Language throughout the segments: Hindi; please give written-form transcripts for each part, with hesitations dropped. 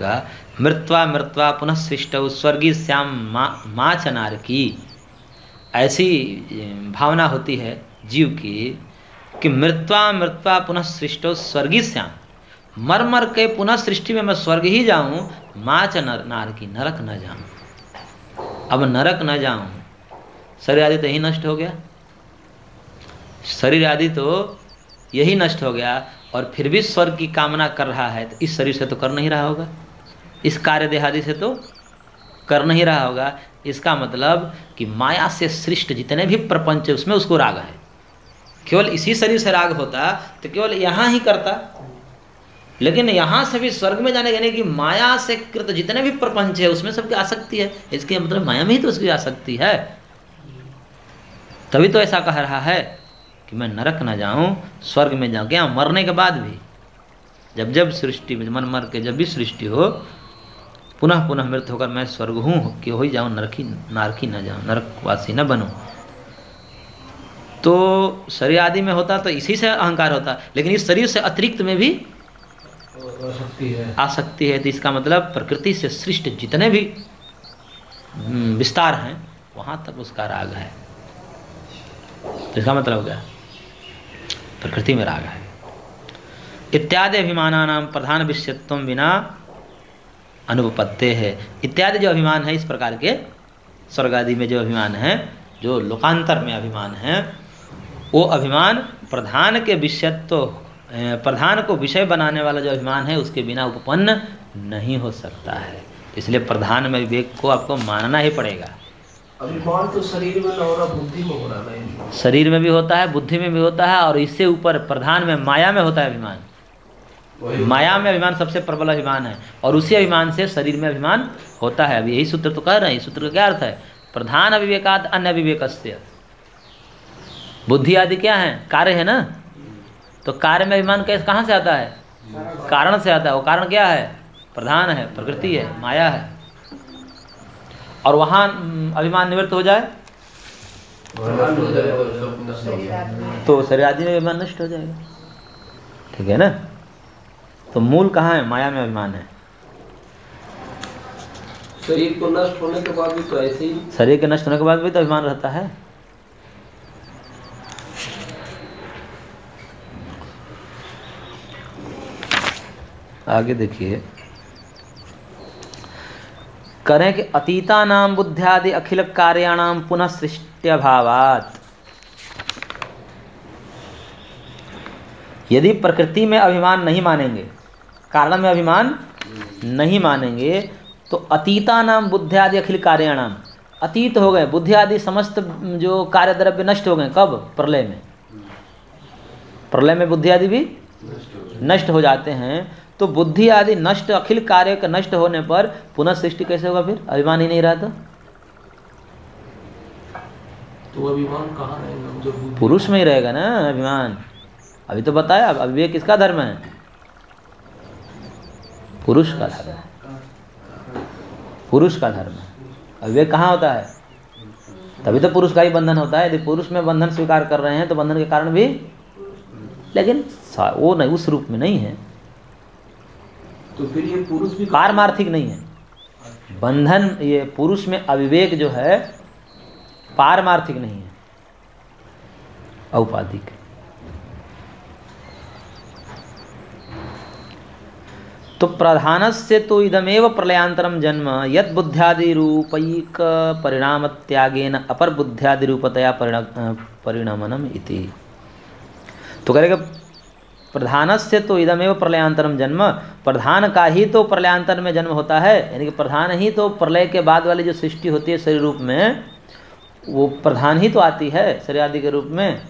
का मृत्वा मृत्वा पुनः सृष्टौ स्वर्गी श्याम माँ च नारकी, ऐसी भावना होती है जीव की कि मृत्वा मृत्वा पुनः सृष्टौ स्वर्गी श्याम, मर मर के पुनः सृष्टि में मैं स्वर्ग ही जाऊं, माँ च नारकी, नरक न जाऊं। अब नरक न जाऊं, शरीर आदि तो यही नष्ट हो गया, शरीर आदि तो यही नष्ट हो गया, और फिर भी स्वर्ग की कामना कर रहा है, तो इस शरीर से तो कर नहीं रहा होगा, इस कार्य देहादि से तो कर नहीं रहा होगा। इसका मतलब कि माया से सृष्ट जितने भी प्रपंच है उसमें उसको राग है। केवल इसी शरीर से राग होता तो केवल यहाँ ही करता, लेकिन यहाँ से भी स्वर्ग में जाने यानी कि माया से कृत जितने भी प्रपंच है उसमें सबकी आसक्ति है। इसके मतलब माया में ही तो उसकी आसक्ति है, तभी तो ऐसा कह रहा है कि मैं नरक न जाऊं, स्वर्ग में जाऊं। क्या मरने के बाद भी जब जब सृष्टि में मर मर के जब भी सृष्टि हो, पुनः पुनः मृत्यु होकर मैं स्वर्ग हूँ कि हो ही जाऊँ, नारकी न जाऊँ, नरकवासी न बनूँ। तो शरीर आदि में होता तो इसी से अहंकार होता, लेकिन इस शरीर से अतिरिक्त में भी आसक्ति है। तो इसका मतलब प्रकृति से सृष्ट जितने भी विस्तार हैं वहाँ तक उसका राग है। तो इसका मतलब क्या, प्रकृति में राग है। इत्यादि अभिमानानां प्रधान विषयत्व बिना अनुपपत्ते है। इत्यादि जो अभिमान है इस प्रकार के स्वर्ग आदि में जो अभिमान है, जो लोकांतर में अभिमान है, वो अभिमान प्रधान के विषयत्व, प्रधान को विषय बनाने वाला जो अभिमान है उसके बिना उपपन्न नहीं हो सकता है। इसलिए प्रधान में विवेक को आपको मानना ही पड़ेगा। अभिमान तो शरीर में न हो रहा, बुद्धि में हो रहा है। शरीर में भी होता है, बुद्धि में भी होता है, और इससे ऊपर प्रधान में माया में होता है अभिमान। माया में अभिमान सबसे प्रबल अभिमान है, और उसी अभिमान से शरीर में अभिमान होता है। अभी यही सूत्र तो कह रहे हैं। इस सूत्र का क्या अर्थ है, प्रधान अविवेकाद अन्य विवेकस्य। बुद्धि आदि क्या है, कार्य है ना, तो कार्य में अभिमान कैसे कहाँ से आता है, कारण से आता है। वो कारण क्या है, प्रधान है, प्रकृति है, माया है। और वहाँ अभिमान निवृत्त हो जाए तो शरीर आदि में अभिमान नष्ट हो जाएगा। ठीक है ना। तो मूल कहाँ है, माया में अभिमान है। शरीर को नष्ट होने के बाद भी तो ऐसे ही, शरीर के नष्ट होने के बाद भी तो अभिमान रहता है। आगे देखिए, करें कि अतीतानाम बुद्ध्यादि अखिल कार्याणाम पुनः सृष्ट्यभावात्। यदि प्रकृति में अभिमान नहीं मानेंगे, कारण में अभिमान नहीं मानेंगे, तो अतीतानाम बुद्ध्यादि अखिल कार्याणाम, अतीत हो गए बुद्धि आदि समस्त जो कार्य द्रव्य नष्ट हो गए। कब, प्रलय में। प्रलय में बुद्धि आदि भी नष्ट हो जाते हैं। तो बुद्धि आदि नष्ट, अखिल कार्य के नष्ट होने पर पुनः सृष्टि कैसे होगा, फिर अभिमान ही नहीं रहा तो अभिमान कहाँ रहेगा, जो पुरुष में ही रहेगा ना अभिमान। अभी तो बताया, अब विवेक किसका धर्म है, पुरुष का धर्म है, पुरुष का धर्म है। विवेक कहाँ होता है, तभी तो पुरुष का ही बंधन होता है। यदि पुरुष में बंधन स्वीकार कर रहे हैं तो बंधन के कारण भी, लेकिन वो नहीं, उस रूप में नहीं है। तो फिर ये पुरुष भी पारमार्थिक नहीं है बंधन। ये पुरुष में अविवेक जो है पारमार्थिक नहीं है, औपाधिक। तो प्रधानस्य तो इदमेव प्रलयांतरम जन्म यद बुद्ध्यादि रूपैक परिणाम त्यागेन अपर बुद्ध्यादि रूपतया परिणमनम इति। तो करेगा प्रधानस्य तो इदमेव प्रलयांतरम जन्म, प्रधान का ही तो प्रलयांतर में जन्म होता है। यानी कि प्रधान ही तो प्रलय के बाद वाली जो सृष्टि होती है शरीर रूप में, वो प्रधान ही तो आती है शरीर आदि के रूप में।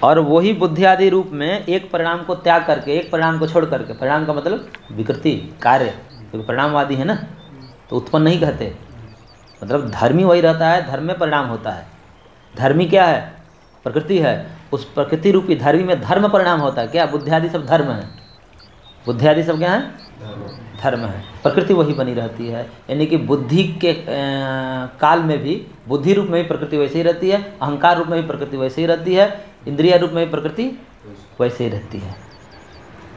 और वही बुद्धि आदि रूप में एक परिणाम को त्याग करके, एक परिणाम को छोड़ करके, परिणाम का मतलब विकृति कार्य, क्योंकि परिणामवादी है ना, तो उत्पन्न नहीं कहते। मतलब धर्मी वही रहता है, धर्म में परिणाम होता है। धर्मी क्या है, प्रकृति है। उस प्रकृति रूपी धर्मी में धर्म परिणाम होता है। क्या, बुद्धि आदि सब धर्म है, बुद्धि आदि सब क्या है, धर्म है। प्रकृति वही बनी रहती है। यानी कि बुद्धि के काल में भी, बुद्धि रूप में भी प्रकृति वैसे ही रहती है, अहंकार रूप में भी प्रकृति वैसे ही रहती है, इंद्रिय रूप में भी प्रकृति वैसे ही रहती है।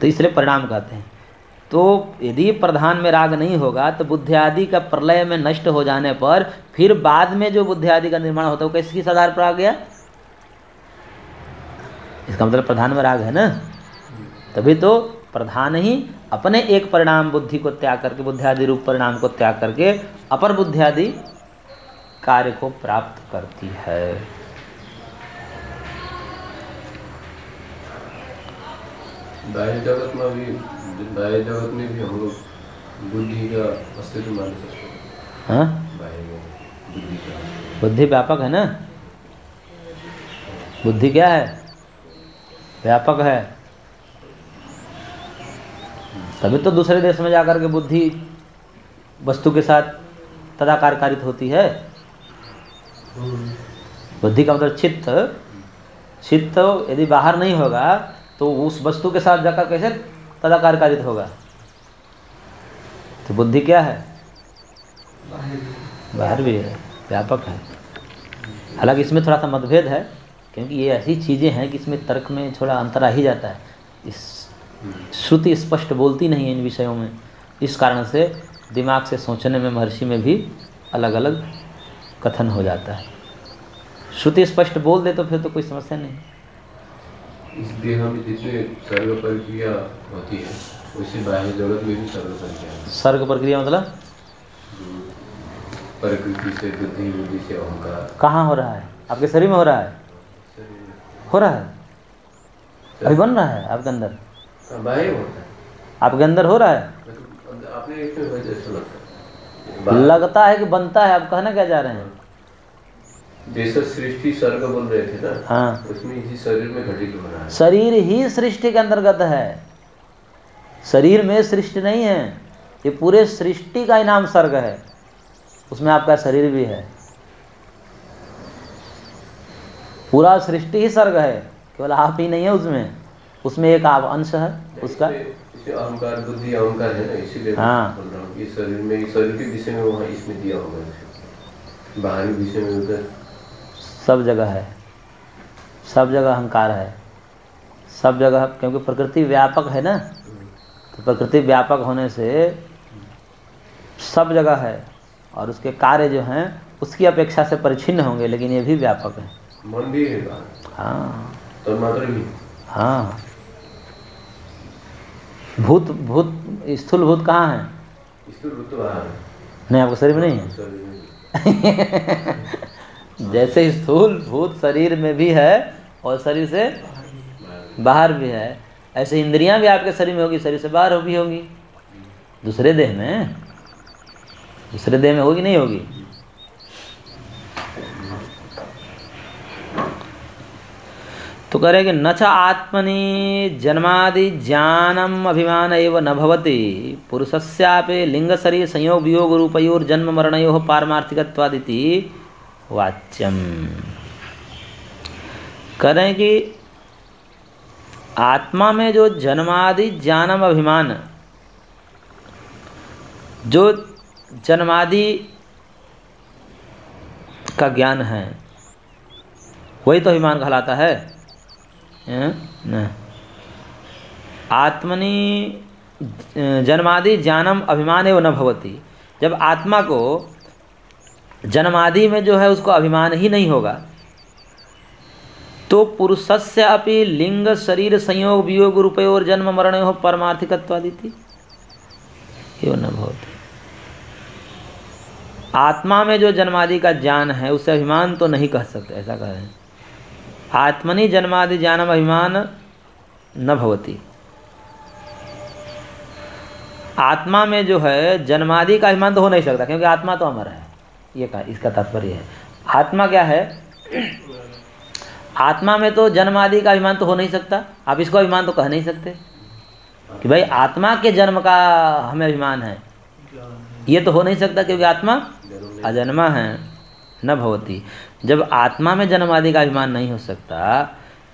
तो इसलिए परिणाम कहते हैं। तो यदि प्रधान में राग नहीं होगा तो बुद्धि आदि का प्रलय में नष्ट हो जाने पर फिर बाद में जो बुद्धि आदि का निर्माण होता है वो कैसे किस आधार पर आ गया? इसका मतलब प्रधान में राग है ना, तभी तो प्रधान ही अपने एक परिणाम बुद्धि को त्याग करके, बुद्धि आदि रूप परिणाम को त्याग करके अपर बुद्धि आदि कार्य को प्राप्त करती है। बाह्य जगत में भी, बाह्य जगत में भी हम लोग बुद्धि का अस्तित्व मान सकते हैं। हाँ, बाह्य बुद्धि का, बुद्धि व्यापक है ना, बुद्धि क्या है? व्यापक है। तभी तो दूसरे देश में जाकर के बुद्धि वस्तु के साथ तदाकार कारित होती है। बुद्धि का मतलब चित्त, चित्त यदि बाहर नहीं होगा तो उस वस्तु के साथ जाकर कैसे तदाकार कारित होगा? तो बुद्धि क्या है? बाहर भी है, व्यापक है। हालांकि इसमें थोड़ा सा मतभेद है, क्योंकि ये ऐसी चीज़ें हैं कि इसमें तर्क में थोड़ा अंतर आ ही जाता है। इस श्रुति स्पष्ट बोलती नहीं है इन विषयों में, इस कारण से दिमाग से सोचने में महर्षि में भी अलग अलग कथन हो जाता है। श्रुति स्पष्ट बोल दे तो फिर तो कोई समस्या नहीं। इस देह में जितने सर्व प्रक्रिया होती है वैसे बाह्य जगत में भी सर्व प्रक्रिया है। सर्ग प्रक्रिया मतलब प्रकृति से बुद्धि, बुद्धि से अहंकार। कहाँ हो रहा है? आपके शरीर में हो रहा है? हो रहा है, अभी बन रहा है आपके अंदर? बाह्य होता है, आपके अंदर हो रहा है? अपने एक में हो जैसा लगता है। लगता है कि बनता है। आप कहना क्या जा रहे हैं? जैसा सृष्टि सर्ग बोल रहे थे ना, हाँ, उसमें इसी शरीर में घटित हो रहा है। शरीर ही सृष्टि के अंतर्गत है, शरीर में सृष्टि नहीं है। ये पूरे सृष्टि का ही नाम सर्ग है, उसमें आपका शरीर भी है। पूरा सृष्टि ही सर्ग है, केवल आप ही नहीं है उसमें, उसमें एक आप अंश है उसका। इसे अहंकार, बुद्धि अहंकार है ना, इसीलिए हाँ, बोल रहा हूँ कि शरीर में, शरीर के विषय में वहाँ इसमें दिया होगा, बाहरी विषय में उधर सब जगह है, सब जगह अहंकार है, सब जगह। क्योंकि प्रकृति व्यापक है ना, तो प्रकृति व्यापक होने से सब जगह है, और उसके कार्य जो हैं उसकी अपेक्षा से परिच्छिन्न होंगे, लेकिन ये भी व्यापक है। मन भी है बाहर। हाँ, तो मात्र भी। हाँ, भूत, भूत स्थूल भूत कहाँ है? स्थूल भूत तो बाहर है। नहीं, आपके शरीर में नहीं है? शरीर में जैसे स्थूल भूत शरीर में भी है और शरीर से बाहर भी है, ऐसे इंद्रियां भी आपके शरीर में होगी, शरीर से बाहर भी होगी। दूसरे देह में, दूसरे देह में होगी नहीं होगी? तो कह रहे कि न च आत्मनि जन्मादि ज्ञानम अभिमान एव न भवति पुरुषस्यापि लिंग शरीर संयोग वियोग रूपयोर जन्म मरणयोः पारमार्थिकत्वादिति वाच्यम। कह रहे हैं कि आत्मा में जो जन्मादि ज्ञानम अभिमान, जो जन्मादि का ज्ञान है वही तो अभिमान कहलाता है। आत्मनि जन्मादि ज्ञानम अभिमान एव न भवति। जब आत्मा को जन्मादि में जो है उसको अभिमान ही नहीं होगा तो पुरुषस्य अपि लिंग शरीर संयोग वियोग रूपयोर जन्म मरणयोः परमार्थिकत्वादिति एव न भवति। आत्मा में जो जन्मादि का ज्ञान है उससे अभिमान तो नहीं कह सकते, ऐसा कह रहे हैं। आत्मनि जन्मादि ज्ञानम अभिमान न भवति। आत्मा में जो है जन्मादि का अभिमान तो हो नहीं सकता, क्योंकि आत्मा तो अमर है, ये का इसका तात्पर्य है। आत्मा क्या है? आत्मा में तो जन्मादि का अभिमान तो हो नहीं सकता। आप इसको अभिमान तो कह नहीं सकते कि भाई आत्मा के जन्म का हमें अभिमान है, ये तो हो नहीं सकता, क्योंकि आत्मा अजन्मा है। न भवति। जब आत्मा में जन्म आदि का अभिमान नहीं हो सकता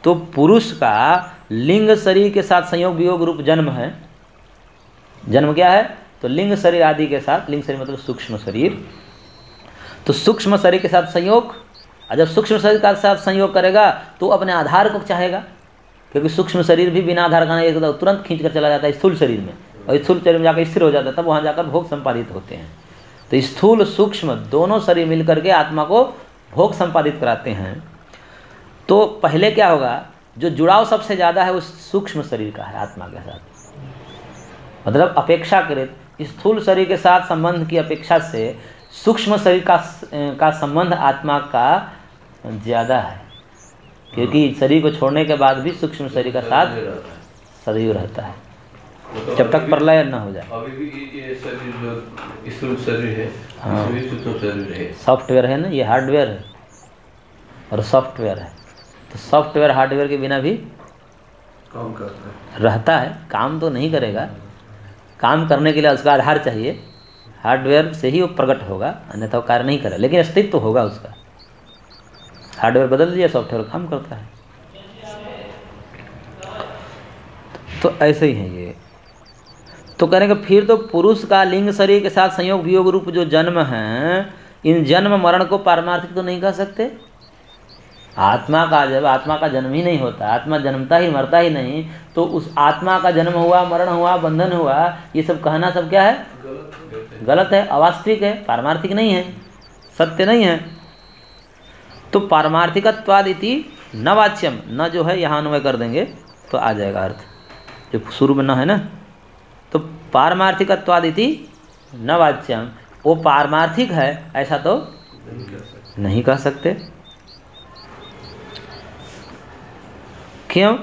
तो पुरुष का लिंग शरीर के साथ संयोग वियोग रूप जन्म है। जन्म क्या है? तो लिंग शरीर आदि के साथ, लिंग शरीर मतलब सूक्ष्म शरीर, तो सूक्ष्म शरीर के साथ संयोग। और जब सूक्ष्म शरीर के साथ संयोग करेगा तो अपने आधार को चाहेगा क्योंकि सूक्ष्म शरीर भी बिना आधार का नहीं, तुरंत खींच कर चला जाता है स्थूल शरीर में, और स्थूल शरीर में जाकर स्थिर हो जाता है, तब वहाँ जाकर भोग संपादित होते हैं। तो स्थूल सूक्ष्म दोनों शरीर मिलकर के आत्मा को भोग संपादित कराते हैं। तो पहले क्या होगा, जो जुड़ाव सबसे ज़्यादा है उस सूक्ष्म शरीर का है आत्मा के साथ, मतलब अपेक्षाकृत स्थूल शरीर के साथ संबंध की अपेक्षा से सूक्ष्म शरीर का संबंध आत्मा का ज़्यादा है, क्योंकि शरीर को छोड़ने के बाद भी सूक्ष्म शरीर का साथ सदैव रहता है जब तक प्रलय न हो जाए। अभी भी ये शरीर जो स्थूल शरीर है, हाँ, इसमें सूक्ष्म शरीर है, सॉफ्टवेयर है ना, ये हार्डवेयर है और सॉफ्टवेयर है। तो सॉफ्टवेयर हार्डवेयर के बिना भी काम करता है, रहता है, काम तो नहीं करेगा, काम करने के लिए उसका आधार चाहिए, हार्डवेयर से ही वो प्रकट होगा, अन्यथा वो कार्य नहीं करेगा, लेकिन अस्तित्व तो होगा उसका। हार्डवेयर बदल दिया, सॉफ्टवेयर काम करता है। तो ऐसे ही है ये। तो करेंगे फिर तो पुरुष का लिंग शरीर के साथ संयोग वियोग रूप जो जन्म है, इन जन्म मरण को पारमार्थिक तो नहीं कह सकते। आत्मा का जब आत्मा का जन्म ही नहीं होता, आत्मा जन्मता ही मरता ही नहीं, तो उस आत्मा का जन्म हुआ, मरण हुआ, बंधन हुआ, ये सब कहना सब क्या है, गलत है, अवास्तविक है, पारमार्थिक नहीं है, सत्य नहीं है। तो पारमार्थिकत्वादिति न वाच्यम, न जो है यहाँ अन्वय कर देंगे तो आ जाएगा अर्थ, जो शुरू में न है ना। तो पारमार्थिकत्वादिति न वाच्यम, वो पारमार्थिक है ऐसा तो नहीं कह सकते। क्यों?